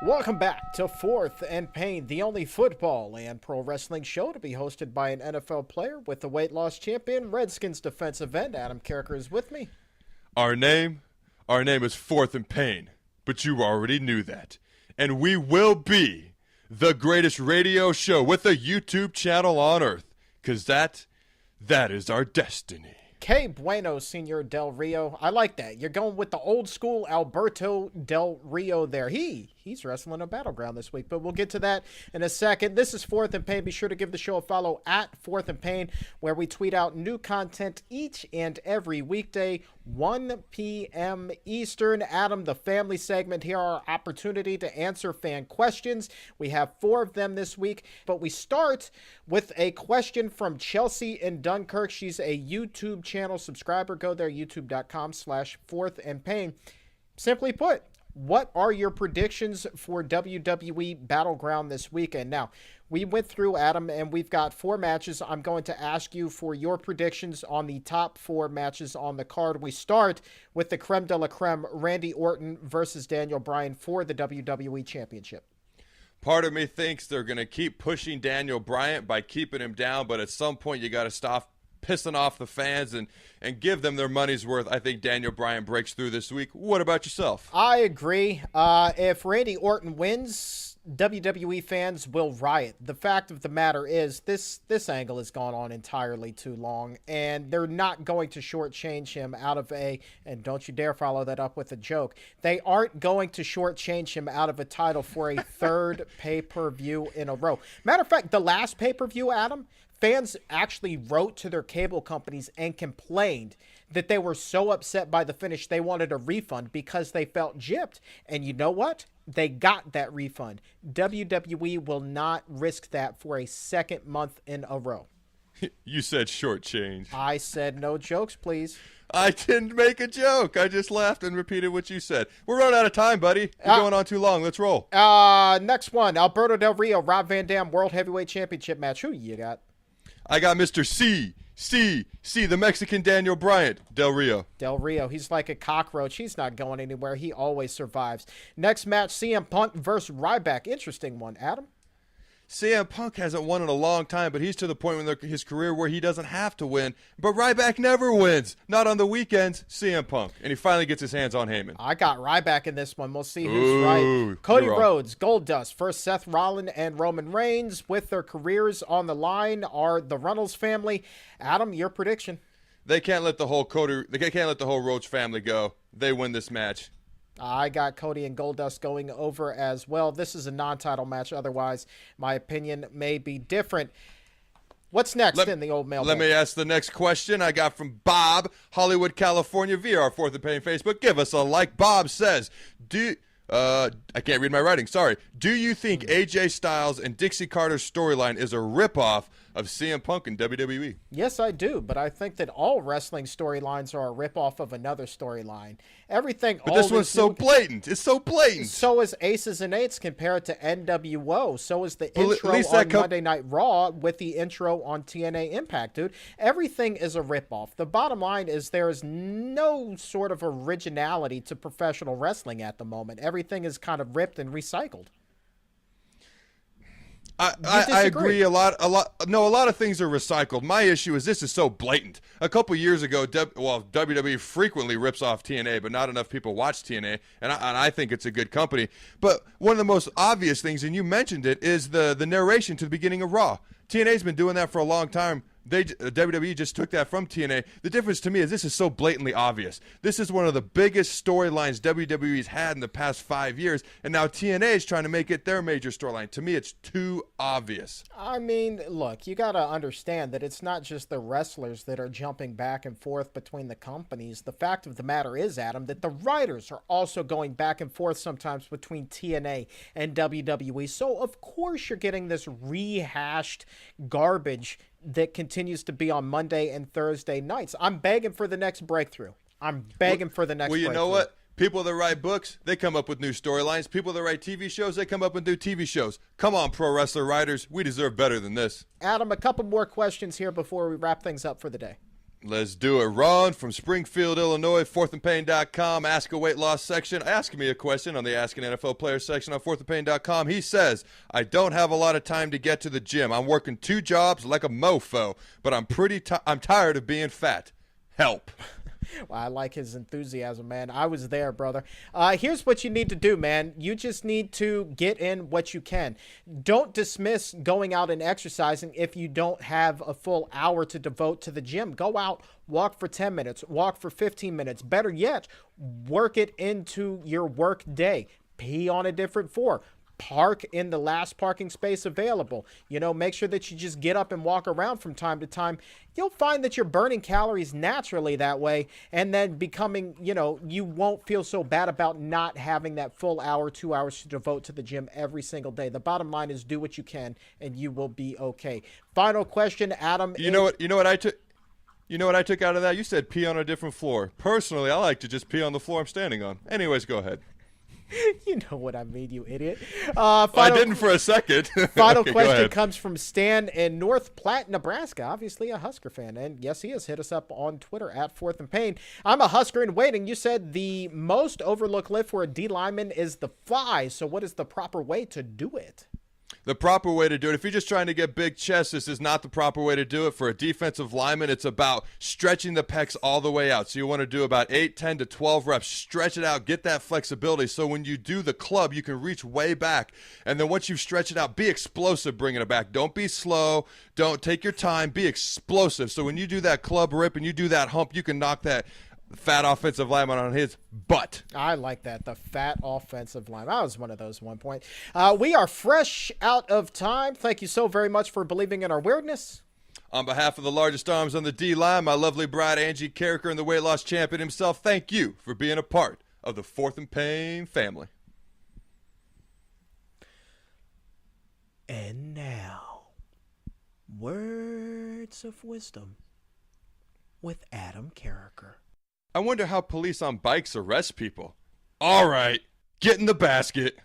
Welcome back to Fourth and Pain, the only football and pro wrestling show to be hosted by an NFL player with the weight loss champion, Redskins defensive end. Adam Carriker is with me. Our name is Fourth and Pain, but you already knew that. And we will be the greatest radio show with a YouTube channel on earth, because that is our destiny. Que bueno, Senor Del Rio. I like that. You're going with the old school Alberto Del Rio there. He's wrestling a Battleground this week, but we'll get to that in a second. This is Fourth and Pain. Be sure to give the show a follow at Fourth and Pain, where we tweet out new content each and every weekday, 1 p.m. Eastern. Adam, the family segment here, our opportunity to answer fan questions. We have 4 of them this week, but we start with a question from Chelsea in Dunkirk. She's a YouTube channel subscriber. Go there, youtube.com/Fourth and Pain. Simply put, what are your predictions for WWE Battleground this weekend? Now, we went through, Adam, and we've got 4 matches. I'm going to ask you for your predictions on the top 4 matches on the card. We start with the creme de la creme, Randy Orton versus Daniel Bryan for the WWE Championship. Part of me thinks they're going to keep pushing Daniel Bryan by keeping him down, but at some point you got to stop pissing off the fans and give them their money's worth. I think Daniel Bryan breaks through this week. What about yourself? I agree. If Randy Orton wins, WWE fans will riot. The fact of the matter is this angle has gone on entirely too long, and they're not going to shortchange him out of and don't you dare follow that up with a joke. They aren't going to shortchange him out of a title for a third pay-per-view in a row. Matter of fact, the last pay-per-view, Adam, fans actually wrote to their cable companies and complained that they were so upset by the finish they wanted a refund because they felt gypped. And you know what? They got that refund. WWE will not risk that for a second month in a row. You said shortchange. I said no jokes, please. I didn't make a joke. I just laughed and repeated what you said. We're running out of time, buddy. You're going on too long. Let's roll. Next one, Alberto Del Rio, Rob Van Dam, World Heavyweight Championship match. Who you got? I got Mr. C, the Mexican Daniel Bryan, Del Rio. Del Rio, he's like a cockroach. He's not going anywhere. He always survives. Next match, CM Punk versus Ryback. Interesting one. Adam? CM Punk hasn't won in a long time, but he's to the point in his career where he doesn't have to win. But Ryback never wins. Not on the weekends, CM Punk. And he finally gets his hands on Heyman. I got Ryback in this one. We'll see who's right. Cody Rhodes, Goldust versus Seth Rollins and Roman Reigns. With their careers on the line are the Runnels family. Adam, your prediction? They can't let the whole Rhodes family go. They win this match. I got Cody and Goldust going over as well. This is a non-title match. Otherwise, my opinion may be different. What's next in the old mailbag? Let me ask the next question I got from Bob, Hollywood, California, via our Fourth and Pain Facebook. Give us a like. Bob says, I can't read my writing. Sorry. Do you think AJ Styles and Dixie Carter's storyline is a ripoff of CM Punk and WWE? Yes, I do, but I think that all wrestling storylines are a ripoff of another storyline. Everything. But this one's so blatant. It's so blatant. So is Aces and Eights compared to NWO. So is the intro on Monday Night Raw with the intro on TNA Impact, dude. Everything is a ripoff. The bottom line is there is no sort of originality to professional wrestling at the moment. Everything is kind of ripped and recycled. I agree a lot. No, a lot of things are recycled. My issue is this is so blatant. A couple years ago, WWE frequently rips off TNA, but not enough people watch TNA, and I think it's a good company. But one of the most obvious things, and you mentioned it, is the narration to the beginning of Raw. TNA's been doing that for a long time. WWE just took that from TNA. The difference to me is this is so blatantly obvious. This is one of the biggest storylines WWE's had in the past 5 years, and now TNA is trying to make it their major storyline. To me, it's too obvious. I mean, look, you got to understand that it's not just the wrestlers that are jumping back and forth between the companies. The fact of the matter is, Adam, that the writers are also going back and forth sometimes between TNA and WWE. So, of course, you're getting this rehashed garbage that continues to be on Monday and Thursday nights. I'm begging for the next breakthrough. Well, you know what? People that write books, they come up with new storylines. People that write TV shows, they come up with new TV shows. Come on, pro wrestler writers. We deserve better than this. Adam, a couple more questions here before we wrap things up for the day. Let's do it. Ron from Springfield, Illinois, fourthandpain.com. Ask a weight loss section. Ask me a question on the Ask an NFL Player section on fourthandpain.com. He says, I don't have a lot of time to get to the gym. I'm working 2 jobs like a mofo, but I'm tired of being fat. Help. Well, I like his enthusiasm, man. I was there, brother. Here's what you need to do, man. You just need to get in what you can. Don't dismiss going out and exercising if you don't have a full hour to devote to the gym. Go out, walk for 10 minutes, walk for 15 minutes. Better yet, work it into your work day. Pee on a different floor. Park in the last parking space available. Make sure that you just get up and walk around from time to time. You'll find that you're burning calories naturally that way, and then becoming, you won't feel so bad about not having that full hour, 2 hours to devote to the gym every single day. The bottom line is do what you can, and you will be okay. Final question, Adam. You know what I took out of that? You said pee on a different floor. Personally, I like to just pee on the floor I'm standing on. Anyways, go ahead. You know what I mean, you idiot. I didn't for a second. Final question comes from Stan in North Platte, Nebraska. Obviously a Husker fan. And yes, he has hit us up on Twitter at Fourth and Pain. I'm a Husker in waiting. You said the most overlooked lift for a D lineman is the fly. So what is the proper way to do it? The proper way to do it, if you're just trying to get big chest, this is not the proper way to do it. For a defensive lineman, it's about stretching the pecs all the way out. So you want to do about 8, 10 to 12 reps. Stretch it out. Get that flexibility. So when you do the club, you can reach way back. And then once you stretch it out, be explosive bringing it back. Don't be slow. Don't take your time. Be explosive. So when you do that club rip and you do that hump, you can knock that fat offensive lineman on his butt. I like that. The fat offensive lineman. I was one of those at one point. We are fresh out of time. Thank you so very much for believing in our weirdness. On behalf of the largest arms on the D-line, my lovely bride, Adam Carriker, and the weight loss champion himself, thank you for being a part of the Fourth and Pain family. And now, words of wisdom with Adam Carriker. I wonder how police on bikes arrest people. All right, get in the basket.